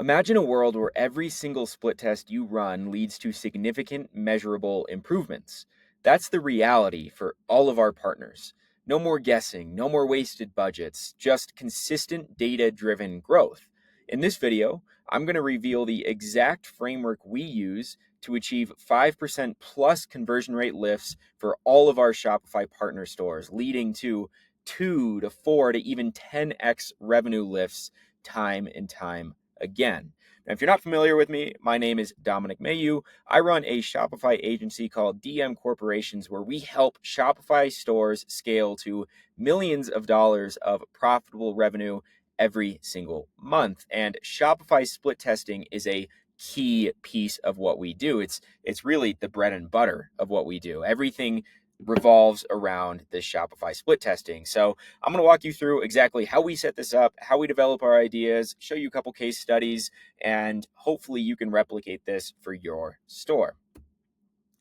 Imagine a world where every single split test you run leads to significant measurable improvements. That's the reality for all of our partners. No more guessing, no more wasted budgets, just consistent data driven growth. In this video, I'm going to reveal the exact framework we use to achieve 5% plus conversion rate lifts for all of our Shopify partner stores, leading to 2 to 4 to even 10x revenue lifts time and time again. Now, if you're not familiar with me, my name is Dominic Mayu. I run a Shopify agency called DM Corporations, where we help Shopify stores scale to millions of dollars of profitable revenue every single month. And Shopify split testing is a key piece of what we do. It's really the bread and butter of what we do. Everything revolves around this Shopify split testing. So I'm going to walk you through exactly how we set this up, how we develop our ideas, show you a couple case studies, and hopefully you can replicate this for your store.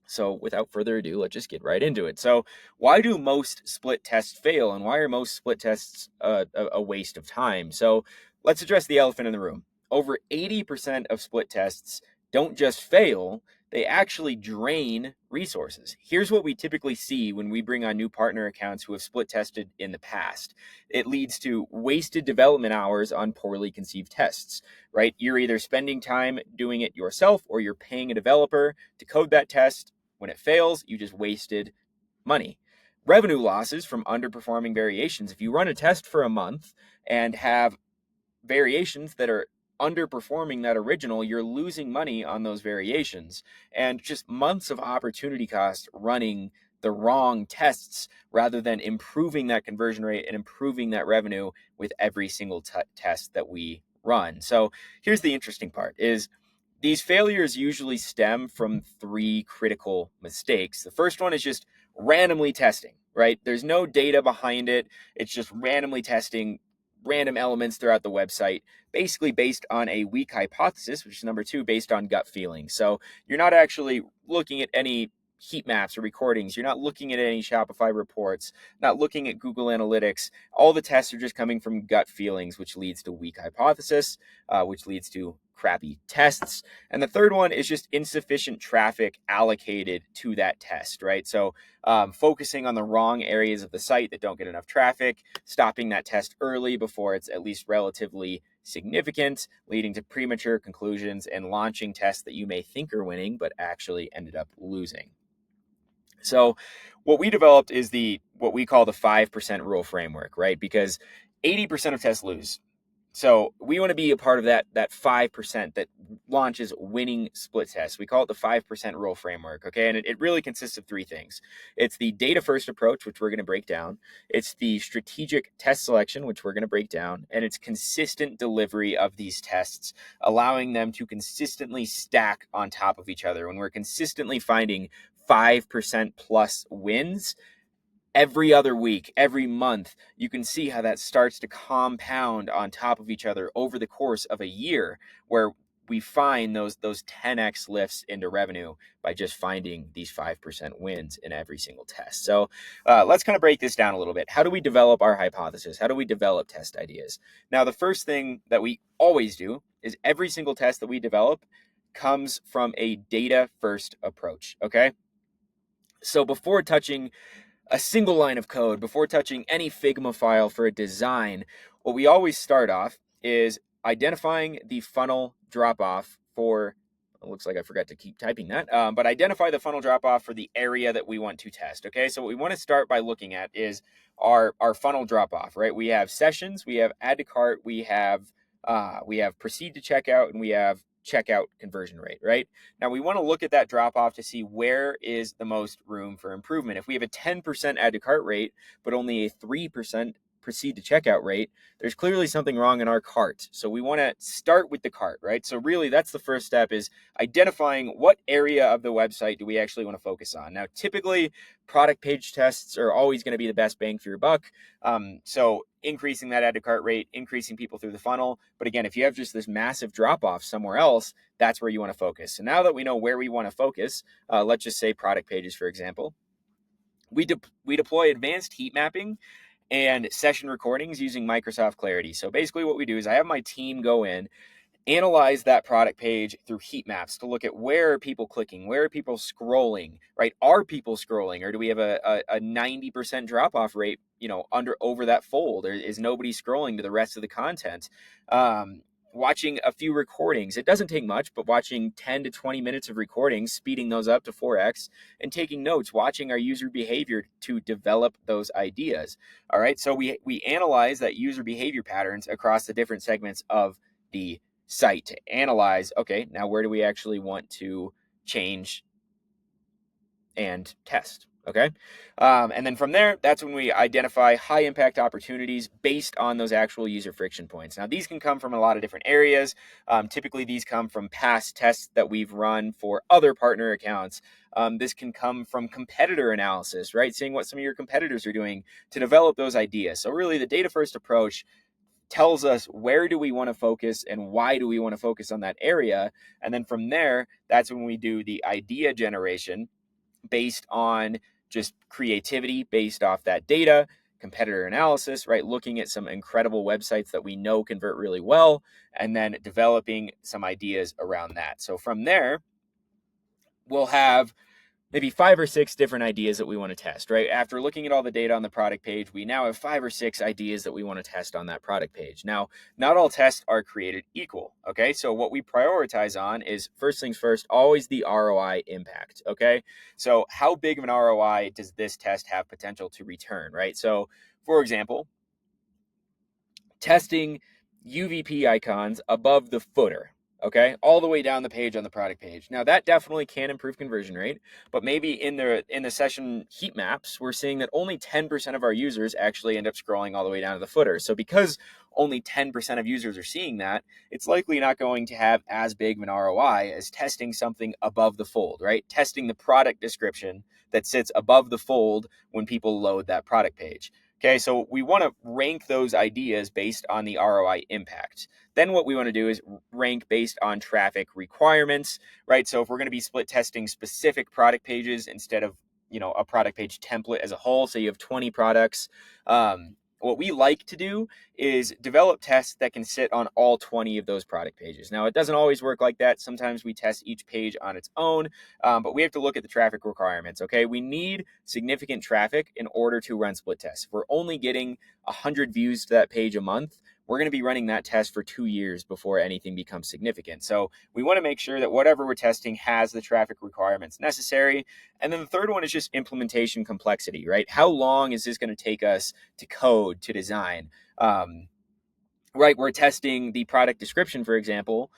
So without further ado, let's just get right into it. So why do most split tests fail, and why are most split tests a waste of time? So let's address the elephant in the room. Over 80% of split tests don't just fail, they actually drain resources. Here's what we typically see when we bring on new partner accounts who have split tested in the past. It leads to wasted development hours on poorly conceived tests, right? You're either spending time doing it yourself or you're paying a developer to code that test. When it fails, you just wasted money. Revenue losses from underperforming variations. If you run a test for a month and have variations that are underperforming that original, you're losing money on those variations, and just months of opportunity cost running the wrong tests rather than improving that conversion rate and improving that revenue with every single test that we run. So here's the interesting part is these failures usually stem from three critical mistakes. The first one is just randomly testing, right? There's no data behind it. It's just randomly testing random elements throughout the website, basically based on a weak hypothesis, which is number two, based on gut feeling. So you're not actually looking at any heat maps or recordings. You're not looking at any Shopify reports, not looking at Google Analytics. All the tests are just coming from gut feelings, which leads to weak hypothesis, which leads to crappy tests. And the third one is just insufficient traffic allocated to that test, right? So focusing on the wrong areas of the site that don't get enough traffic, stopping that test early before it's at least relatively significant, leading to premature conclusions and launching tests that you may think are winning, but actually ended up losing. So what we developed is what we call the 5% rule framework, right? Because 80% of tests lose. So we want to be a part of that 5% that launches winning split tests. We call it the 5% rule framework, okay? And it really consists of three things. It's the data first approach, which we're going to break down. It's the strategic test selection, which we're going to break down. And it's consistent delivery of these tests, allowing them to consistently stack on top of each other. When we're consistently finding 5% plus wins, every other week, every month, you can see how that starts to compound on top of each other over the course of a year, where we find those 10x lifts into revenue by just finding these 5% wins in every single test. So let's kind of break this down a little bit. How do we develop our hypothesis? How do we develop test ideas? Now, the first thing that we always do is every single test that we develop comes from a data first approach, okay? So before touching a single line of code, before touching any Figma file for a design, what we always start off is identifying the funnel drop-off for, it looks like I forgot to keep typing that, but identify the funnel drop-off for the area that we want to test, okay? So what we want to start by looking at is our funnel drop-off, right? We have sessions, we have add to cart, we have proceed to checkout, and we have checkout conversion rate, right? Now we want to look at that drop off to see where is the most room for improvement. If we have a 10% add to cart rate, but only a 3% proceed to checkout rate, there's clearly something wrong in our cart. So we want to start with the cart, right? So really that's the first step, is identifying what area of the website do we actually want to focus on. Now, typically product page tests are always going to be the best bang for your buck. So increasing that add to cart rate, increasing people through the funnel. But again, if you have just this massive drop off somewhere else, that's where you want to focus. So now that we know where we want to focus, let's just say product pages, for example, we deploy advanced heat mapping and session recordings using Microsoft Clarity. So basically what we do is I have my team go in analyze that product page through heat maps to look at where are people clicking, where are people scrolling, right? Are people scrolling, or do we have a 90% drop off rate, over that fold, or is nobody scrolling to the rest of the content? Watching a few recordings. It doesn't take much, but watching 10 to 20 minutes of recordings, speeding those up to 4x, and taking notes, watching our user behavior to develop those ideas. All right, so we analyze that user behavior patterns across the different segments of the site to analyze, okay, now where do we actually want to change and test? Okay. And then from there, that's when we identify high impact opportunities based on those actual user friction points. Now, these can come from a lot of different areas. Typically, these come from past tests that we've run for other partner accounts. This can come from competitor analysis, right? Seeing what some of your competitors are doing to develop those ideas. So, really, the data first approach tells us where do we want to focus and why do we want to focus on that area. And then from there, that's when we do the idea generation based on just creativity based off that data, competitor analysis, right? Looking at some incredible websites that we know convert really well, and then developing some ideas around that. So from there, we'll have maybe 5 or 6 different ideas that we want to test, right? After looking at all the data on the product page, we now have 5 or 6 ideas that we want to test on that product page. Now, not all tests are created equal, okay? So what we prioritize on is, first things first, always the ROI impact, okay? So how big of an ROI does this test have potential to return, right? So, for example, testing UVP icons above the footer, okay, all the way down the page on the product page. Now that definitely can improve conversion rate, but maybe in the session heat maps, we're seeing that only 10% of our users actually end up scrolling all the way down to the footer. So because only 10% of users are seeing that, it's likely not going to have as big of an ROI as testing something above the fold, right? Testing the product description that sits above the fold when people load that product page. Okay, so we want to rank those ideas based on the ROI impact. Then what we want to do is rank based on traffic requirements, right? So if we're going to be split testing specific product pages instead of, a product page template as a whole, so you have 20 products, what we like to do is develop tests that can sit on all 20 of those product pages. Now, it doesn't always work like that. Sometimes we test each page on its own, but we have to look at the traffic requirements, okay? We need significant traffic in order to run split tests. If we're only getting 100 views to that page a month, we're going to be running that test for 2 years before anything becomes significant. So we want to make sure that whatever we're testing has the traffic requirements necessary. And then the third one is just implementation complexity, right? How long is this going to take us to code, to design? Right, we're testing the product description, for example.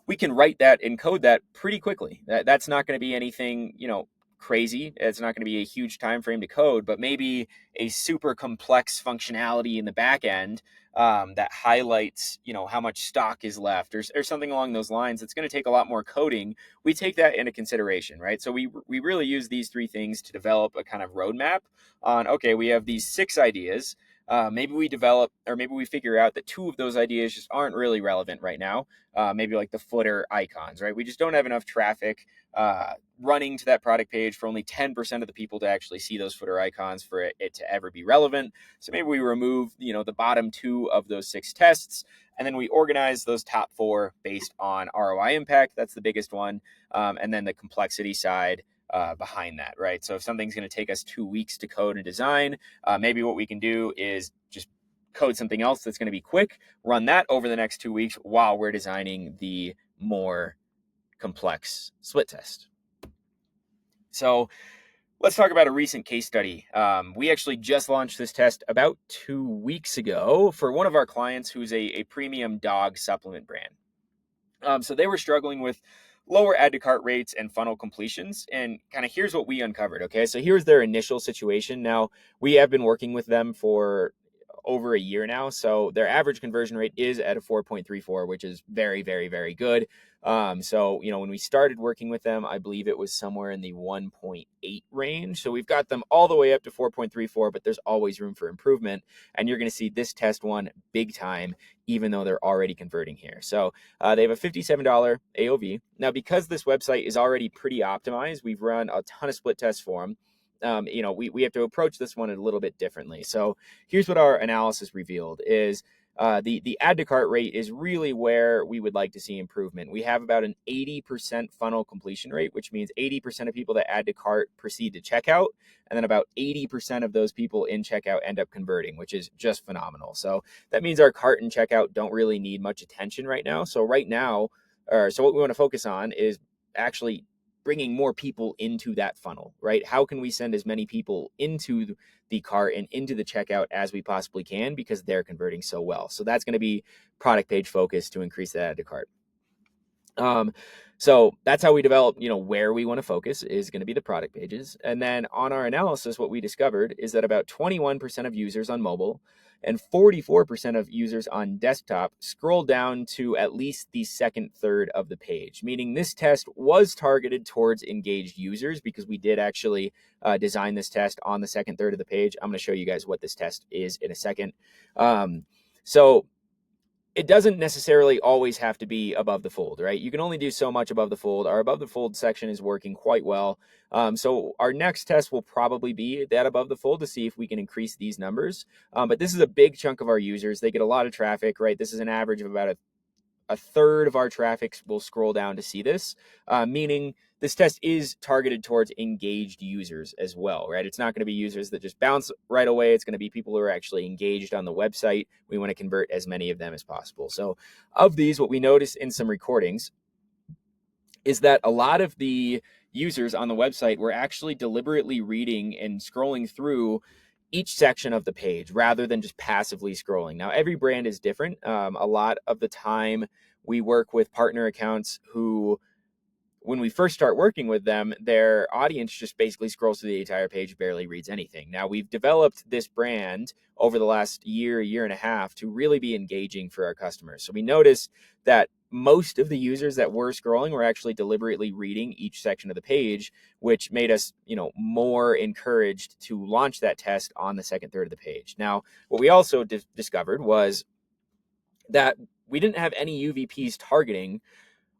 We can write that and code that pretty quickly. That's not going to be anything, crazy. It's not going to be a huge time frame to code, but maybe a super complex functionality in the back end that highlights, how much stock is left or something along those lines. It's going to take a lot more coding. We take that into consideration, right? So we really use these 3 things to develop a kind of roadmap on, okay, we have these 6 ideas. Maybe we develop, or maybe we figure out that 2 of those ideas just aren't really relevant right now. Maybe like the footer icons, right? We just don't have enough traffic running to that product page for only 10% of the people to actually see those footer icons for it to ever be relevant. So maybe we remove, the bottom 2 of those 6 tests, and then we organize those top 4 based on ROI impact. That's the biggest one. And then the complexity side behind that, right? So if something's going to take us 2 weeks to code and design, maybe what we can do is just code something else that's going to be quick, run that over the next 2 weeks while we're designing the more complex split test. So let's talk about a recent case study. We actually just launched this test about 2 weeks ago for one of our clients who's a premium dog supplement brand. So they were struggling with lower add to cart rates and funnel completions. And kind of here's what we uncovered. Okay, so here's their initial situation. Now, we have been working with them for over a year now. So their average conversion rate is at a 4.34, which is very, very, very good. So, when we started working with them, I believe it was somewhere in the 1.8 range. So we've got them all the way up to 4.34, but there's always room for improvement. And you're going to see this test one big time, even though they're already converting here. So they have a $57 AOV. Now, because this website is already pretty optimized, we've run a ton of split tests for them. We have to approach this one a little bit differently. So here's what our analysis revealed is The add to cart rate is really where we would like to see improvement. We have about an 80% funnel completion rate, which means 80% of people that add to cart proceed to checkout, and then about 80% of those people in checkout end up converting, which is just phenomenal. So that means our cart and checkout don't really need much attention right now. So what we want to focus on is actually bringing more people into that funnel, right? How can we send as many people into the cart and into the checkout as we possibly can, because they're converting so well? So that's going to be product page focus to increase that add to cart. So that's how we develop, where we want to focus is going to be the product pages. And then on our analysis, what we discovered is that about 21% of users on mobile and 44% of users on desktop scroll down to at least the second third of the page, meaning this test was targeted towards engaged users, because we did actually design this test on the second third of the page. I'm going to show you guys what this test is in a second. So it doesn't necessarily always have to be above the fold, right? You can only do so much above the fold. Our above the fold section is working quite well. So our next test will probably be that above the fold to see if we can increase these numbers. But this is a big chunk of our users. They get a lot of traffic, right? This is an average of about a third of our traffic will scroll down to see this, meaning this test is targeted towards engaged users as well, right? It's not going to be users that just bounce right away. It's going to be people who are actually engaged on the website. We want to convert as many of them as possible. So of these, what we noticed in some recordings is that a lot of the users on the website were actually deliberately reading and scrolling through each section of the page rather than just passively scrolling. Now, every brand is different. A lot of the time we work with partner accounts who, when we first start working with them, their audience just basically scrolls through the entire page, barely reads anything. Now, we've developed this brand over the last year and a half to really be engaging for our customers. So we noticed that most of the users that were scrolling were actually deliberately reading each section of the page, which made us, more encouraged to launch that test on the second third of the page. Now, what we also discovered was that we didn't have any UVPs targeting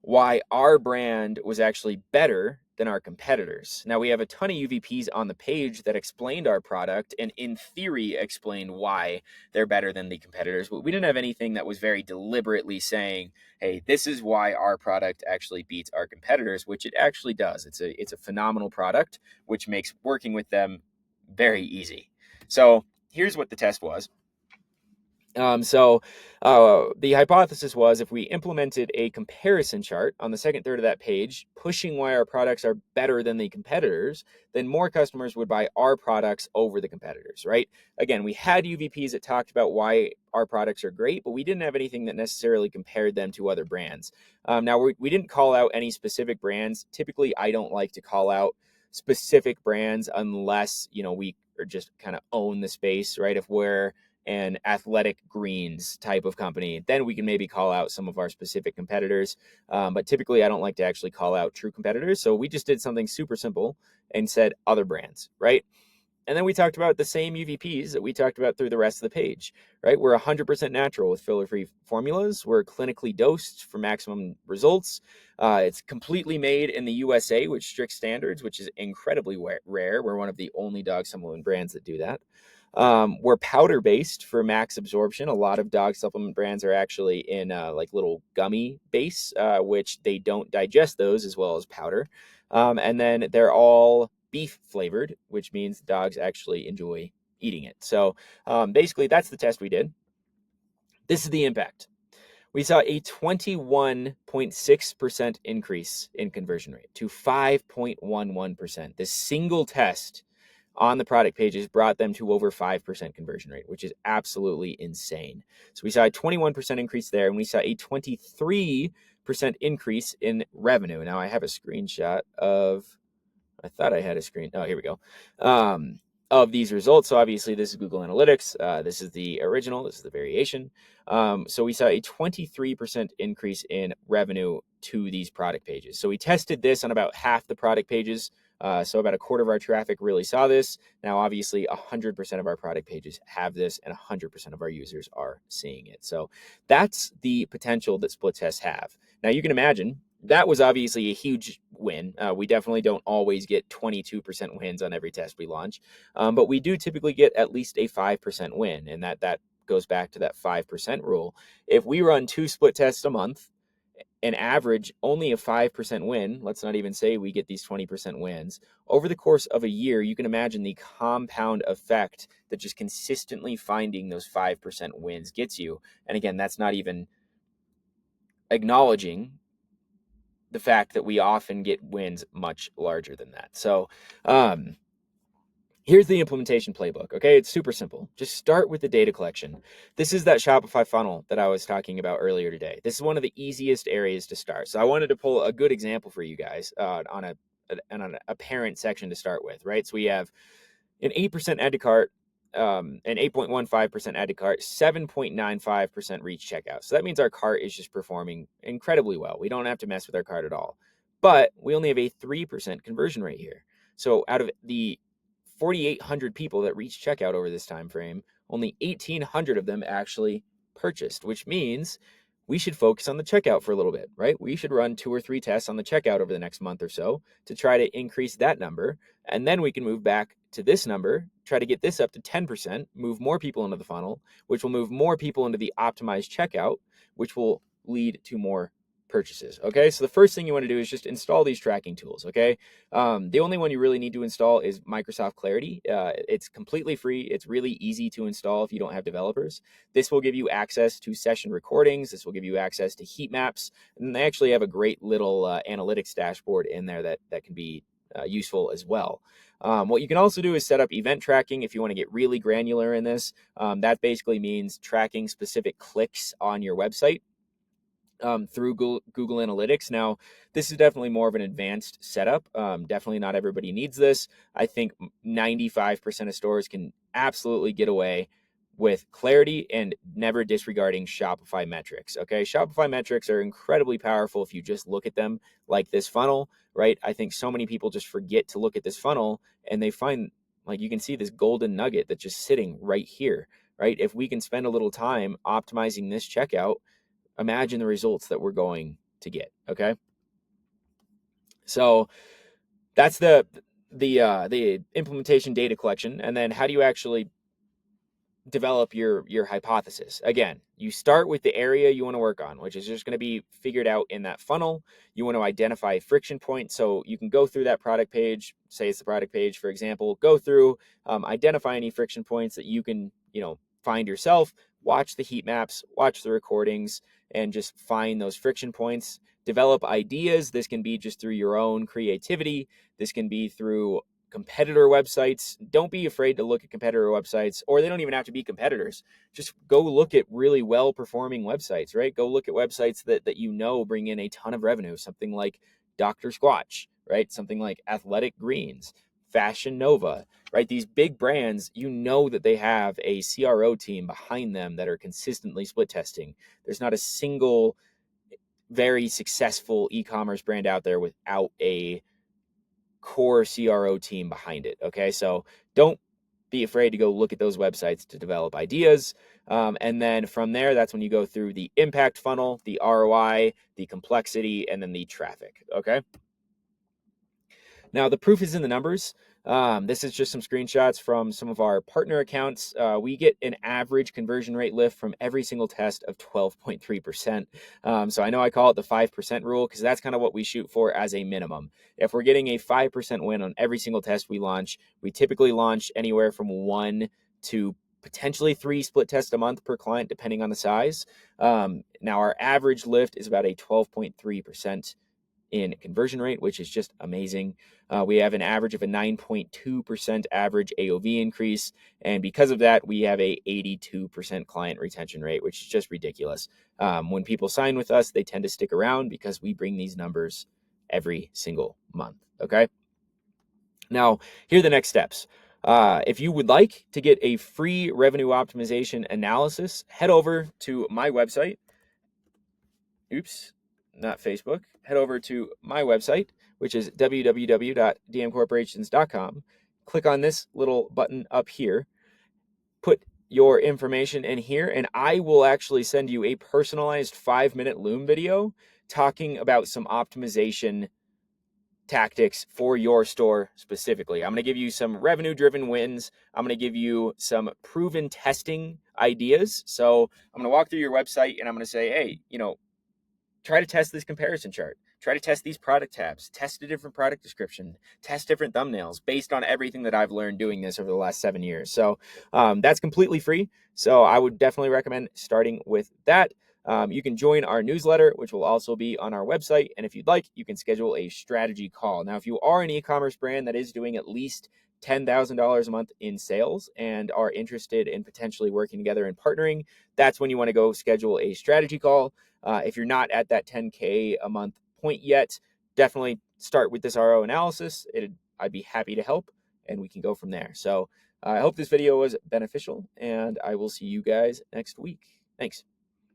why our brand was actually better than our competitors. Now, we have a ton of UVPs on the page that explained our product and in theory explained why they're better than the competitors, but we didn't have anything that was very deliberately saying, hey, this is why our product actually beats our competitors, which it actually does. It's a phenomenal product, which makes working with them very easy. So here's what the test was. The hypothesis was, if we implemented a comparison chart on the second third of that page, pushing why our products are better than the competitors, then more customers would buy our products over the competitors, right? Again, we had UVPs that talked about why our products are great, but we didn't have anything that necessarily compared them to other brands. Now, we didn't call out any specific brands. Typically, I don't like to call out specific brands unless, we are just kind of own the space, right? If we're an athletic greens type of company, then we can maybe call out some of our specific competitors. But typically I don't like to actually call out true competitors. So we just did something super simple and said other brands, right? And then we talked about the same UVPs that we talked about through the rest of the page, right? We're 100% natural with filler-free formulas. We're clinically dosed for maximum results. It's completely made in the USA with strict standards, which is incredibly rare. We're one of the only dog supplement brands that do that. We're powder based for max absorption. A lot of dog supplement brands are actually in like little gummy base, which they don't digest those as well as powder. And then they're all beef flavored, which means dogs actually enjoy eating it. So basically that's the test we did. This is the impact. We saw a 21.6% increase in conversion rate to 5.11%. This single test on the product pages brought them to over 5% conversion rate, which is absolutely insane. So we saw a 21% increase there, and we saw a 23% increase in revenue. Now I have a screenshot of, I thought I had a screen. Oh, here we go. Of these results. So obviously this is Google Analytics. This is the original. This is the variation. So we saw a 23% increase in revenue to these product pages. So we tested this on about half the product pages. So about a quarter of our traffic really saw this. Now, obviously 100% of our product pages have this and 100% of our users are seeing it. So that's the potential that split tests have. Now you can imagine that was obviously a huge win. We definitely don't always get 22% wins on every test we launch, but we do typically get at least a 5% win, and that goes back to that 5% rule. If we run 2 split tests a month, an average only a 5% win, let's not even say we get these 20% wins, over the course of a year, you can imagine the compound effect that just consistently finding those 5% wins gets you. And again, that's not even acknowledging the fact that we often get wins much larger than that. So here's the implementation playbook. Okay, it's super simple. Just start with the data collection. This is that Shopify funnel that I was talking about earlier today. This is one of the easiest areas to start. So I wanted to pull a good example for you guys on a parent section to start with, right? So we have an 8% add to cart, an 8.15% add to cart, 7.95% reach checkout. So that means our cart is just performing incredibly well. We don't have to mess with our cart at all. But we only have a 3% conversion rate here. So out of the 4,800 people that reached checkout over this time frame, only 1,800 of them actually purchased, which means we should focus on the checkout for a little bit, right? We should run 2 or 3 tests on the checkout over the next month or so to try to increase that number. And then we can move back to this number, try to get this up to 10%, move more people into the funnel, which will move more people into the optimized checkout, which will lead to more purchases. Okay, so the first thing you want to do is just install these tracking tools. Okay, the only one you really need to install is Microsoft Clarity. It's completely free. It's really easy to install if you don't have developers. This will give you access to session recordings. This will give you access to heat maps, and they actually have a great little analytics dashboard in there that can be useful as well. What you can also do is set up event tracking if you want to get really granular in this. That basically means tracking specific clicks on your website through Google Analytics. Now, this is definitely more of an advanced setup. Definitely not everybody needs this. I think 95% of stores can absolutely get away with Clarity and never disregarding Shopify metrics. Okay, Shopify metrics are incredibly powerful if you just look at them like this funnel, right? I think so many people just forget to look at this funnel and they find, like, you can see this golden nugget that's just sitting right here, right? If we can spend a little time optimizing this checkout, imagine the results that we're going to get. Okay, so that's the implementation data collection. And then how do you actually develop your hypothesis? Again, you start with the area you want to work on, which is just going to be figured out in that funnel. You want to identify friction points, so you can go through that product page, say it's the product page, for example, go through, identify any friction points that you can find yourself, watch the heat maps, watch the recordings, and just find those friction points. Develop ideas. This can be just through your own creativity. This can be through competitor websites. Don't be afraid to look at competitor websites, or they don't even have to be competitors. Just go look at really well performing websites, right? Go look at websites that bring in a ton of revenue, something like Dr. Squatch, right? Something like Athletic Greens, Fashion Nova, right? These big brands, that they have a CRO team behind them that are consistently split testing. There's not a single very successful e-commerce brand out there without a core CRO team behind it. Okay, so don't be afraid to go look at those websites to develop ideas. And then from there, that's when you go through the impact funnel, the ROI, the complexity, and then the traffic. Okay. Now, the proof is in the numbers. This is just some screenshots from some of our partner accounts. We get an average conversion rate lift from every single test of 12.3%. So I know I call it the 5% rule because that's kind of what we shoot for as a minimum. If we're getting a 5% win on every single test we launch, we typically launch anywhere from 1 to potentially 3 split tests a month per client, depending on the size. Now, our average lift is about a 12.3% in conversion rate, which is just amazing. We have an average of a 9.2% average AOV increase. And because of that, we have a 82% client retention rate, which is just ridiculous. When people sign with us, they tend to stick around because we bring these numbers every single month. Okay. Now, here are the next steps. If you would like to get a free revenue optimization analysis, head over to my website. Not Facebook. Head over to my website, which is www.dmcorporations.com. Click on this little button up here. Put your information in here, and I will actually send you a personalized 5-minute Loom video talking about some optimization tactics for your store specifically. I'm going to give you some revenue-driven wins. I'm going to give you some proven testing ideas. So I'm going to walk through your website and I'm going to say, hey, try to test this comparison chart. Try to test these product tabs, test a different product description, test different thumbnails based on everything that I've learned doing this over the last 7 years. So that's completely free. So I would definitely recommend starting with that. You can join our newsletter, which will also be on our website. And if you'd like, you can schedule a strategy call. Now, if you are an e-commerce brand that is doing at least $10,000 a month in sales and are interested in potentially working together and partnering, that's when you want to go schedule a strategy call. If you're not at that 10K a month point yet, definitely start with this RO analysis. I'd be happy to help, and we can go from there. So I hope this video was beneficial, and I will see you guys next week. Thanks.